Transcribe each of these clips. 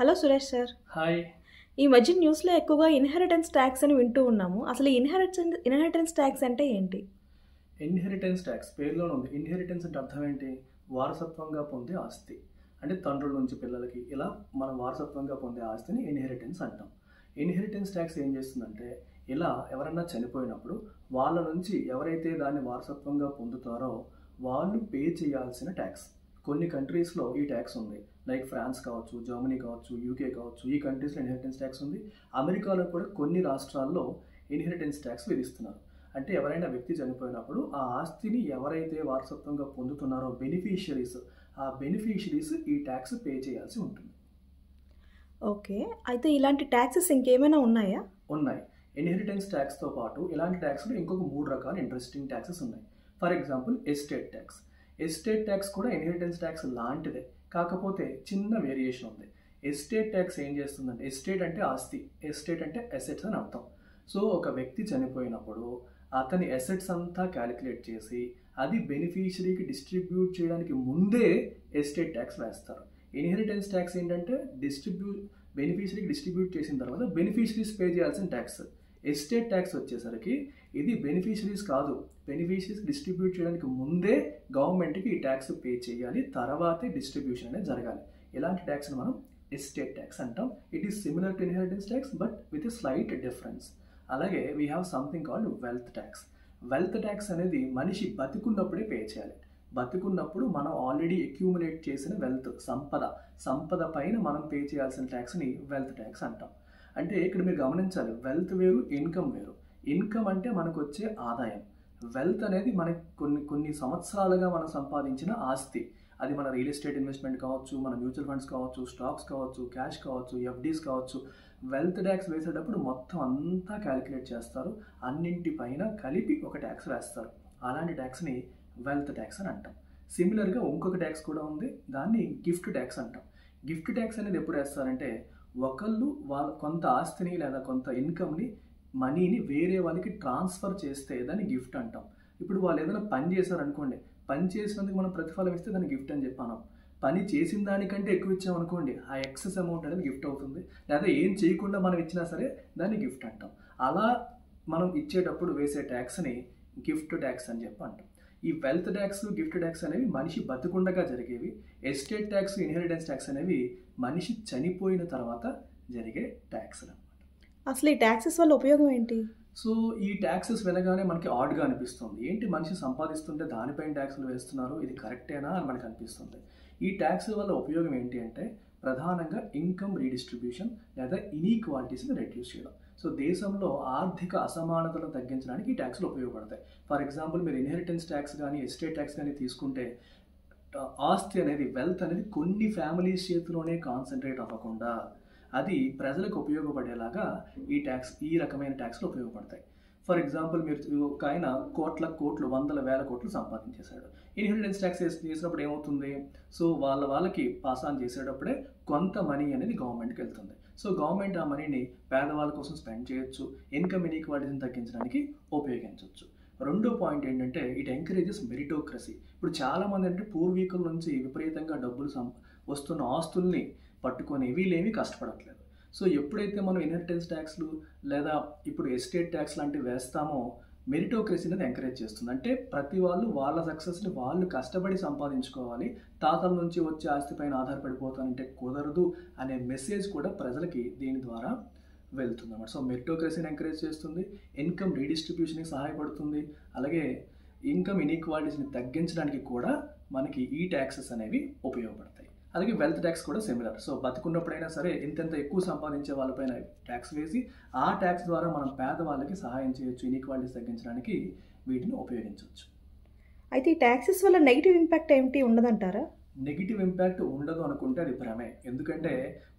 Hello Suresh sir. Hi. ఈ మధ్య న్యూస్‌లో ఎక్కువగా ఇన్‌హెరిటెన్స్ టాక్స్ అని వింటూ ఉన్నాము. అసలు ఈ ఇన్‌హెరిటెన్స్ టాక్స్ అంటే ఏంటి? ఇన్హెరిటెన్స్ ట్యాక్స్ పేరులోనే ఉంది. ఇన్హెరిటెన్స్ అంటే అర్థం ఏంటి? వారసత్వంగా పొందే ఆస్తి. అంటే తండ్రుల నుంచి పిల్లలకి ఇలా మనం వారసత్వంగా పొందే ఆస్తిని ఇన్హెరిటెన్స్ అంటాం. ఇన్హెరిటెన్స్ ట్యాక్స్ ఏం చేస్తుందంటే ఇలా ఎవరన్నా చనిపోయినప్పుడు వాళ్ళ నుంచి ఎవరైతే దాన్ని వారసత్వంగా పొందుతారో వాళ్ళు పే చేయాల్సిన ట్యాక్స్. కొన్ని కంట్రీస్లో ఈ ట్యాక్స్ ఉంది. లైక్ ఫ్రాన్స్ కావచ్చు, జర్మనీ కావచ్చు, యూకే కావచ్చు. ఈ కంట్రీస్లో ఇన్హెరిటెన్స్ ట్యాక్స్ ఉంది. అమెరికాలో కూడా కొన్ని రాష్ట్రాల్లో ఇన్హెరిటెన్స్ ట్యాక్స్ విధిస్తున్నారు. అంటే ఎవరైనా వ్యక్తి చనిపోయినప్పుడు ఆ ఆస్తిని ఎవరైతే వారసత్వంగా పొందుతున్నారో ఆ బెనిఫిషరీస్ ఈ ట్యాక్స్ పే చేయాల్సి ఉంటుంది. ఓకే. అయితే ఇలాంటి టాక్సెస్ ఇంకేమైనా ఉన్నాయా? ఉన్నాయి. ఇన్హెరిటెన్స్ ట్యాక్స్తో పాటు ఇలాంటి ట్యాక్స్లో ఇంకొక 3 రకాల ఇంట్రెస్టింగ్ ట్యాక్సెస్ ఉన్నాయి. For example estate tax. Estate tax కూడా ఇన్హెరిటెన్స్ ట్యాక్స్ లాంటిదే, కాకపోతే చిన్న వేరియేషన్ ఉంది. ఎస్టేట్ ట్యాక్స్ ఏం చేస్తుందంటే, ఎస్టేట్ అంటే ఆస్తి, ఎస్టేట్ అంటే అసెట్స్ అని అర్థం. సో ఒక వ్యక్తి చనిపోయినప్పుడు అతని అసెట్స్ అంతా క్యాలిక్యులేట్ చేసి అది బెనిఫిషరీకి డిస్ట్రిబ్యూట్ చేయడానికి ముందే ఎస్టేట్ ట్యాక్స్ వేస్తారు. ఇన్హెరిటెన్స్ ట్యాక్స్ ఏంటంటే బెనిఫిషరీకి డిస్ట్రిబ్యూట్ చేసిన తర్వాత బెనిఫిషరీస్ పే చేయాల్సిన ట్యాక్స్. ఎస్టేట్ ట్యాక్స్ వచ్చేసరికి ఇది బెనిఫిషరీస్ కాదు, బెనిఫిషరీస్ డిస్ట్రిబ్యూట్ చేయడానికి ముందే గవర్నమెంట్కి ఈ ట్యాక్స్ పే చేయాలి, తర్వాతే డిస్ట్రిబ్యూషన్ అనేది జరగాలి. ఇలాంటి ట్యాక్స్ని మనం ఎస్టేట్ ట్యాక్స్ అంటాం. It is similar to inheritance tax but with a slight difference. అలాగే we have something called wealth tax. Wealth tax అనేది మనిషి బతికున్నప్పుడే పే చేయాలి. బతికున్నప్పుడు మనం ఆల్రెడీ అక్యూములేట్ చేసిన వెల్త్, సంపద పైన మనం పే చేయాల్సిన ట్యాక్స్ని వెల్త్ ట్యాక్స్ అంటాం. అంటే ఇక్కడ మీరు గమనించాలి, వెల్త్ వేరు, ఇన్కమ్ వేరు. ఇన్కమ్ అంటే మనకు వచ్చే ఆదాయం. వెల్త్ అనేది మనకి కొన్ని సంవత్సరాలుగా మనం సంపాదించిన ఆస్తి. అది మన రియల్ ఎస్టేట్ ఇన్వెస్ట్మెంట్ కావచ్చు, మన మ్యూచువల్ ఫండ్స్ కావచ్చు, స్టాక్స్ కావచ్చు, క్యాష్ కావచ్చు, ఎఫ్డీస్ కావచ్చు. వెల్త్ ట్యాక్స్ వేసేటప్పుడు మొత్తం అంతా క్యాలిక్యులేట్ చేస్తారు, అన్నింటిపైన కలిపి ఒక ట్యాక్స్ వేస్తారు. అలాంటి ట్యాక్స్ని వెల్త్ ట్యాక్స్ అని అంటాం. సిమిలర్గా ఇంకొక ట్యాక్స్ కూడా ఉంది, దాన్ని గిఫ్ట్ ట్యాక్స్ అంటాం. గిఫ్ట్ ట్యాక్స్ అనేది ఎప్పుడు వేస్తారంటే, ఒకళ్ళు వాళ్ళ కొంత ఆస్తిని లేదా కొంత ఇన్కమ్ని, మనీని వేరే వాళ్ళకి ట్రాన్స్ఫర్ చేస్తే దాన్ని గిఫ్ట్ అంటాం. ఇప్పుడు వాళ్ళు ఏదైనా పని చేశారు అనుకోండి, పని చేసినందుకు మనం ప్రతిఫలం ఇస్తే దాన్ని గిఫ్ట్ అని చెప్పాను. పని చేసిన దానికంటే ఎక్కువ ఇచ్చామనుకోండి, ఆ ఎక్సెస్ అమౌంట్ అనేది గిఫ్ట్ అవుతుంది. లేదా ఏం చేయకుండా మనం ఇచ్చినా సరే దాన్ని గిఫ్ట్ అంటాం. అలా మనం ఇచ్చేటప్పుడు వేసే ట్యాక్స్ని గిఫ్ట్ ట్యాక్స్ అని చెప్పి అంటాం. ఈ వెల్త్ ట్యాక్స్, గిఫ్ట్ ట్యాక్స్ అనేవి మనిషి బతికుండగా జరిగేవి. ఎస్టేట్ ట్యాక్స్, ఇన్హెరిటెన్స్ ట్యాక్స్ అనేవి మనిషి చనిపోయిన తర్వాత జరిగే ట్యాక్స్ అనమాట. అసలు ఈ టాక్సెస్ వల్ల ఉపయోగం ఏంటి? సో ఈ ట్యాక్సెస్ వినగానే మనకి ఆడ్గా అనిపిస్తుంది. ఏంటి మనిషి సంపాదిస్తుంటే దానిపైన ట్యాక్సులు వేస్తున్నారు, ఇది కరెక్టేనా అని మనకు అనిపిస్తుంది. ఈ ట్యాక్స్ వల్ల ఉపయోగం ఏంటి అంటే, ప్రధానంగా ఇన్కమ్ రీడిస్ట్రిబ్యూషన్ లేదా ఇనీక్వాలిటీస్ని రెడ్యూస్ చేయడం. సో దేశంలో ఆర్థిక అసమానతలను తగ్గించడానికి ఈ ట్యాక్స్లు ఉపయోగపడతాయి. ఫర్ ఎగ్జాంపుల్ మీరు ఇన్హెరిటెన్స్ ట్యాక్స్ కానీ ఎస్టేట్ ట్యాక్స్ కానీ తీసుకుంటే, ఆస్తి అనేది, వెల్త్ అనేది కొన్ని ఫ్యామిలీస్ చేతిలోనే కాన్సన్ట్రేట్ అవ్వకుండా అది ప్రజలకు ఉపయోగపడేలాగా ఈ రకమైన ట్యాక్స్లు ఉపయోగపడతాయి. ఫర్ ఎగ్జాంపుల్ మీరు ఒక ఆయన కోట్లు, వందల వేల కోట్లు సంపాదించేశాడు. ఇన్హెరిటెన్స్ ట్యాక్స్ చేసినప్పుడు ఏమవుతుంది? సో వాళ్ళకి పాస్ ఆన్ చేసేటప్పుడే కొంత మనీ అనేది గవర్నమెంట్కి వెళ్తుంది. సో గవర్నమెంట్ ఆ మనీని పేదవాళ్ళ కోసం స్పెండ్ చేయొచ్చు, ఇన్కమ్ ఇనీక్వాలిటీని తగ్గించడానికి ఉపయోగించవచ్చు. రెండో పాయింట్ ఏంటంటే, ఇట్ ఎంకరేజెస్ మెరిటోక్రసీ. ఇప్పుడు చాలామంది అంటే పూర్వీకుల నుంచి విపరీతంగా డబ్బులు వస్తున్న ఆస్తుల్ని పట్టుకొని వీళ్ళేమీ కష్టపడట్లేదు. సో ఎప్పుడైతే మనం ఇన్హెరిటెన్స్ ట్యాక్స్లు లేదా ఇప్పుడు ఎస్టేట్ ట్యాక్స్ లాంటివి వేస్తామో, మెరిటోక్రసీ అనేది ఎంకరేజ్ చేస్తుంది. అంటే ప్రతి వాళ్ళు వాళ్ళ సక్సెస్ని వాళ్ళు కష్టపడి సంపాదించుకోవాలి, తాతల నుంచి వచ్చే ఆస్తిపైన ఆధారపడిపోతానంటే కుదరదు అనే మెసేజ్ కూడా ప్రజలకి దీని ద్వారా వెళ్తుంది అన్నమాట. సో మెరిటోక్రసీని ఎంకరేజ్ చేస్తుంది, ఇన్కమ్ రీడిస్ట్రిబ్యూషన్కి సహాయపడుతుంది, అలాగే ఇన్కమ్ ఇనీక్వాలిటీస్ని తగ్గించడానికి కూడా మనకి ఈ ట్యాక్సెస్ అనేవి ఉపయోగపడతాయి. అలాగే వెల్త్ ట్యాక్స్ కూడా సిమిలర్. సో బతుకున్నప్పుడైనా సరే ఇంత ఎక్కువ సంపాదించే వాళ్ళపైన ట్యాక్స్ వేసి ఆ ట్యాక్స్ ద్వారా మనం పేదవాళ్ళకి సహాయం చేయొచ్చు, ఇనీక్వాలిటీస్ తగ్గించడానికి వీటిని ఉపయోగించవచ్చు. అయితే ఈ టాక్సెస్ వల్ల నెగిటివ్ ఇంపాక్ట్ ఏమిటి ఉండదంటారా? నెగిటివ్ ఇంపాక్ట్ ఉండదు అనుకుంటే అది భ్రమే. ఎందుకంటే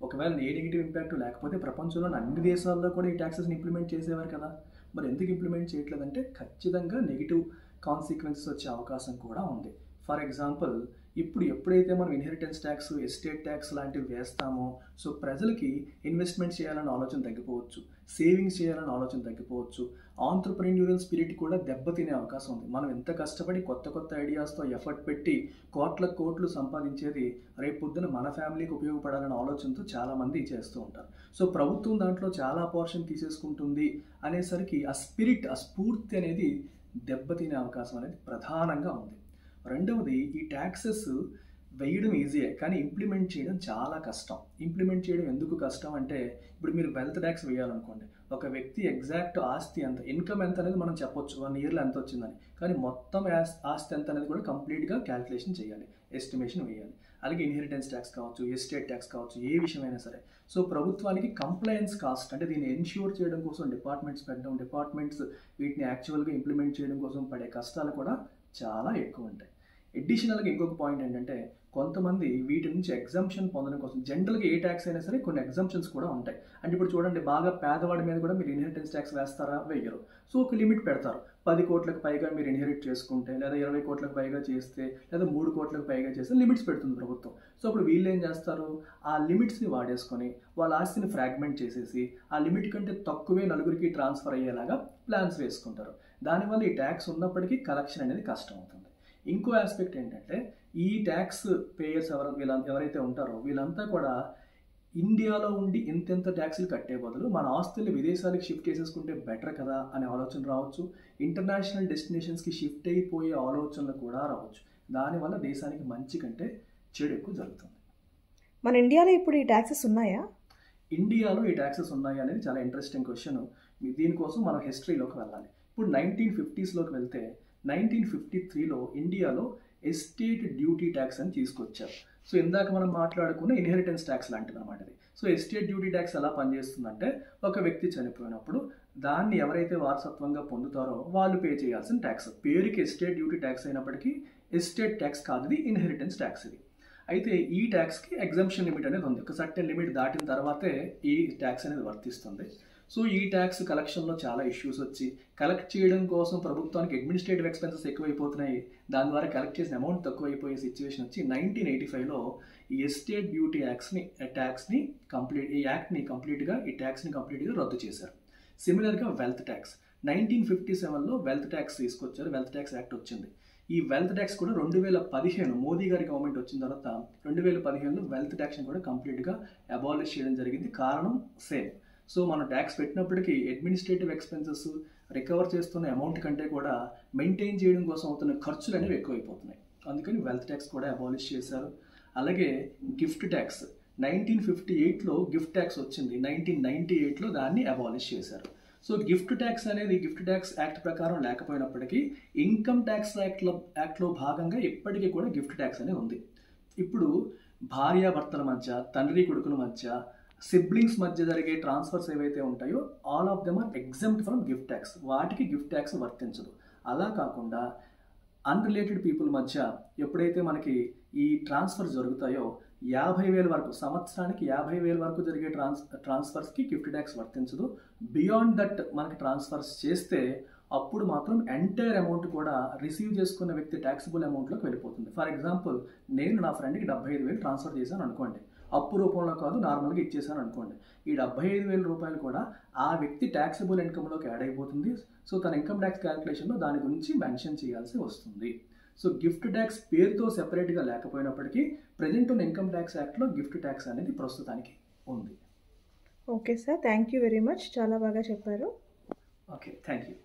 ఒకవేళ ఏ నెగిటివ్ ఇంపాక్ట్ లేకపోతే ప్రపంచంలోని అన్ని దేశాల్లో కూడా ఈ ట్యాక్సెస్ని ఇంప్లిమెంట్ చేసేవారు కదా. మరి ఎందుకు ఇంప్లిమెంట్ చేయట్లేదంటే, ఖచ్చితంగా నెగిటివ్ కాన్సిక్వెన్సెస్ వచ్చే అవకాశం కూడా ఉంది. ఫర్ ఎగ్జాంపుల్, ఇప్పుడు ఎప్పుడైతే మనం ఇన్హెరిటెన్స్ ట్యాక్స్, ఎస్టేట్ ట్యాక్స్ లాంటివి వేస్తామో సో ప్రజలకి ఇన్వెస్ట్మెంట్ చేయాలన్న ఆలోచన తగ్గిపోవచ్చు, సేవింగ్స్ చేయాలన్న ఆలోచన తగ్గిపోవచ్చు, ఆంట్రప్రెన్యూరియల్ స్పిరిట్ కూడా దెబ్బతినే అవకాశం ఉంది. మనం ఎంత కష్టపడి కొత్త కొత్త ఐడియాస్తో ఎఫర్ట్ పెట్టి కోట్లు సంపాదించేది రేపు పొద్దున మన ఫ్యామిలీకి ఉపయోగపడాలన్న ఆలోచనతో చాలామంది చేస్తూ ఉంటారు. సో ప్రభుత్వం దాంట్లో చాలా పోర్షన్ తీసేసుకుంటుంది అనేసరికి ఆ స్పిరిట్, ఆ స్ఫూర్తి అనేది దెబ్బతినే అవకాశం అనేది ప్రధానంగా ఉంది. రెండవది, ఈ ట్యాక్సెస్ వేయడం ఈజీయే కానీ ఇంప్లిమెంట్ చేయడం చాలా కష్టం. ఇంప్లిమెంట్ చేయడం ఎందుకు కష్టం అంటే, ఇప్పుడు మీరు వెల్త్ ట్యాక్స్ వేయాలనుకోండి, ఒక వ్యక్తి ఎగ్జాక్ట్ ఆస్తి ఎంత, ఇన్కమ్ ఎంత అనేది మనం చెప్పొచ్చు 1 ఇయర్లో ఎంత వచ్చిందని, కానీ మొత్తం ఆస్తి ఎంత అనేది కూడా కంప్లీట్గా క్యాల్కులేషన్ చేయాలి, ఎస్టిమేషన్ వేయాలి. అలాగే ఇన్హెరిటెన్స్ ట్యాక్స్ కావచ్చు, ఎస్టేట్ ట్యాక్స్ కావచ్చు, ఏ విషయమైనా సరే. సో ప్రభుత్వానికి కంప్లయన్స్ కాస్ట్ అంటే దీన్ని ఎన్ష్యూర్ చేయడం కోసం డిపార్ట్మెంట్స్ పెట్టడం, డిపార్ట్మెంట్స్ వీటిని యాక్చువల్గా ఇంప్లిమెంట్ చేయడం కోసం పడే కష్టాలు కూడా చాలా ఎక్కువ ఉంటాయి. అడిషనల్గా ఇంకొక పాయింట్ ఏంటంటే, కొంతమంది వీటి నుంచి ఎగ్జంప్షన్ పొందడం కోసం, జనరల్గా ఏ ట్యాక్స్ అయినా సరే కొన్ని ఎగ్జంప్షన్స్ కూడా ఉంటాయి. అంటే ఇప్పుడు చూడండి, బాగా పేదవాడి మీద కూడా మీరు ఇన్హెరిటెన్స్ ట్యాక్స్ వేస్తారా? వేయరు. సో ఒక లిమిట్ పెడతారు. 10 కోట్లకు పైగా మీరు ఇన్హెరిట్ చేసుకుంటే, లేదా 20 కోట్లకు పైగా చేస్తే, లేదా 3 కోట్లకు పైగా చేస్తే లిమిట్స్ పెడుతుంది ప్రభుత్వం. సో అప్పుడు వీళ్ళు ఏం చేస్తారు, ఆ లిమిట్స్ని వాడేసుకొని వాళ్ళ ఆస్తిని ఫ్రాగ్మెంట్ చేసేసి ఆ లిమిట్ కంటే తక్కువే నలుగురికి ట్రాన్స్ఫర్ అయ్యేలాగా ప్లాన్స్ వేసుకుంటారు. దానివల్ల ఈ ట్యాక్స్ ఉన్నప్పటికీ కలెక్షన్ అనేది కష్టం అవుతుంది. ఇంకో ఆస్పెక్ట్ ఏంటంటే, ఈ ట్యాక్స్ పేయర్స్ ఎవరైతే ఉంటారో వీళ్ళంతా కూడా ఇండియాలో ఉండి ఇంతెంత ట్యాక్స్లు కట్టే బదులు మన ఆస్తుల్ని విదేశాలకు షిఫ్ట్ చేసేసుకుంటే బెటర్ కదా అనే ఆలోచన రావచ్చు. ఇంటర్నేషనల్ డెస్టినేషన్స్కి షిఫ్ట్ అయిపోయే ఆలోచనలు కూడా రావచ్చు. దానివల్ల దేశానికి మంచి కంటే చెడు ఎక్కువ జరుగుతుంది. మన ఇండియాలో ఇప్పుడు ఈ ట్యాక్సెస్ ఉన్నాయా? ఇండియాలో ఈ ట్యాక్సెస్ ఉన్నాయా అనేది చాలా ఇంట్రెస్టింగ్ క్వశ్చన్. దీనికోసం మనం హిస్టరీలోకి వెళ్ళాలి. ఇప్పుడు 1950స్లోకి వెళ్తే 1953లో ఇండియాలో ఎస్టేట్ డ్యూటీ ట్యాక్స్ అని తీసుకొచ్చారు. సో ఇందాక మనం మాట్లాడుకున్న ఇన్హెరిటెన్స్ ట్యాక్స్ లాంటిది అనమాట ఇది. సో ఎస్టేట్ డ్యూటీ ట్యాక్స్ ఎలా పనిచేస్తుందంటే, ఒక వ్యక్తి చనిపోయినప్పుడు దాన్ని ఎవరైతే వారసత్వంగా పొందుతారో వాళ్ళు పే చేయాల్సిన ట్యాక్స్. పేరుకి ఎస్టేట్ డ్యూటీ ట్యాక్స్ అయినప్పటికీ ఎస్టేట్ ట్యాక్స్ కాదు, ఇది ఇన్హెరిటెన్స్ ట్యాక్స్ ఇది. అయితే ఈ ట్యాక్స్కి ఎగ్జంప్షన్ లిమిట్ అనేది ఉంది. ఒక సర్టెన్ లిమిట్ దాటిన తర్వాతే ఈ ట్యాక్స్ అనేది వర్తిస్తుంది. సో ఈ ట్యాక్స్ కలెక్షన్లో చాలా ఇష్యూస్ వచ్చి, కలెక్ట్ చేయడం కోసం ప్రభుత్వానికి అడ్మినిస్ట్రేటివ్ ఎక్స్పెన్సెస్ ఎక్కువైపోతున్నాయి, దాని ద్వారా కలెక్ట్ చేసిన అమౌంట్ తక్కువైపోయే సిచ్యువేషన్ వచ్చి 1985లో ఈ ఎస్టేట్ డ్యూటీ ఈ ట్యాక్స్ని కంప్లీట్గా రద్దు చేశారు. సిమిలర్గా వెల్త్ ట్యాక్స్ 1957లో వెల్త్ ట్యాక్స్ తీసుకొచ్చారు, వెల్త్ ట్యాక్స్ యాక్ట్ వచ్చింది. ఈ వెల్త్ ట్యాక్స్ కూడా 2015 మోదీ గారి గవర్నమెంట్ వచ్చిన తర్వాత 2015లో వెల్త్ ట్యాక్స్ని కూడా కంప్లీట్గా అబాలిష్ చేయడం జరిగింది. కారణం సేమ్. సో మనం ట్యాక్స్ పెట్టినప్పటికీ అడ్మినిస్ట్రేటివ్ ఎక్స్పెన్సెస్ రికవర్ చేస్తున్న అమౌంట్ కంటే కూడా మెయింటైన్ చేయడం కోసం అవుతున్న ఖర్చులు అనేవి ఎక్కువైపోతున్నాయి. అందుకని వెల్త్ ట్యాక్స్ కూడా అబాలిష్ చేశారు. అలాగే గిఫ్ట్ ట్యాక్స్ 1958లో గిఫ్ట్ ట్యాక్స్ వచ్చింది, 1998లో దాన్ని అబాలిష్ చేశారు. సో గిఫ్ట్ ట్యాక్స్ అనేది గిఫ్ట్ ట్యాక్స్ యాక్ట్ ప్రకారం లేకపోయినప్పటికీ ఇన్కమ్ ట్యాక్స్ యాక్ట్లో భాగంగా ఇప్పటికీ కూడా గిఫ్ట్ ట్యాక్స్ అనేది ఉంది. ఇప్పుడు భార్యాభర్తల మధ్య, తండ్రి కొడుకుల మధ్య, సిబ్లింగ్స్ మధ్య జరిగే ట్రాన్స్ఫర్స్ ఏవైతే ఉంటాయో all of them are exempt from gift tax. వాటికి గిఫ్ట్ ట్యాక్స్ వర్తించదు. అలా కాకుండా అన్రిలేటెడ్ పీపుల్ మధ్య ఎప్పుడైతే మనకి ఈ ట్రాన్స్ఫర్స్ జరుగుతాయో 50,000 వరకు, సంవత్సరానికి 50,000 వరకు జరిగే ట్రాన్స్ఫర్స్కి గిఫ్ట్ ట్యాక్స్ వర్తించదు. బియాండ్ దట్ మనకి ట్రాన్స్ఫర్స్ చేస్తే అప్పుడు మాత్రం ఎంటైర్ అమౌంట్ కూడా రిసీవ్ చేసుకున్న వ్యక్తి ట్యాక్సిబుల్ అమౌంట్లోకి వెళ్ళిపోతుంది. ఫర్ ఎగ్జాంపుల్, నేను నా ఫ్రెండ్కి 75,000 ట్రాన్స్ఫర్ చేశాను అనుకోండి, అప్పు రూపంలో కాదు, నార్మల్గా ఇచ్చేసాను అనుకోండి. ఈ 75,000 రూపాయలు కూడా ఆ వ్యక్తి ట్యాక్సిబుల్ ఇన్కమ్లోకి యాడ్ అయిపోతుంది. సో తన ఇన్కమ్ ట్యాక్స్ క్యాలిక్యులేషన్లో దాని గురించి మెన్షన్ చేయాల్సి వస్తుంది. సో గిఫ్ట్ ట్యాక్స్ పేరుతో సెపరేట్గా లేకపోయినప్పటికీ ప్రజెంట్ ఉన్న ఇన్కమ్ ట్యాక్స్ యాక్ట్లో గిఫ్ట్ ట్యాక్స్ అనేది ప్రస్తుతానికి ఉంది. Okay sir, thank you very much, చాలా బాగా చెప్పారు. Okay, thank you.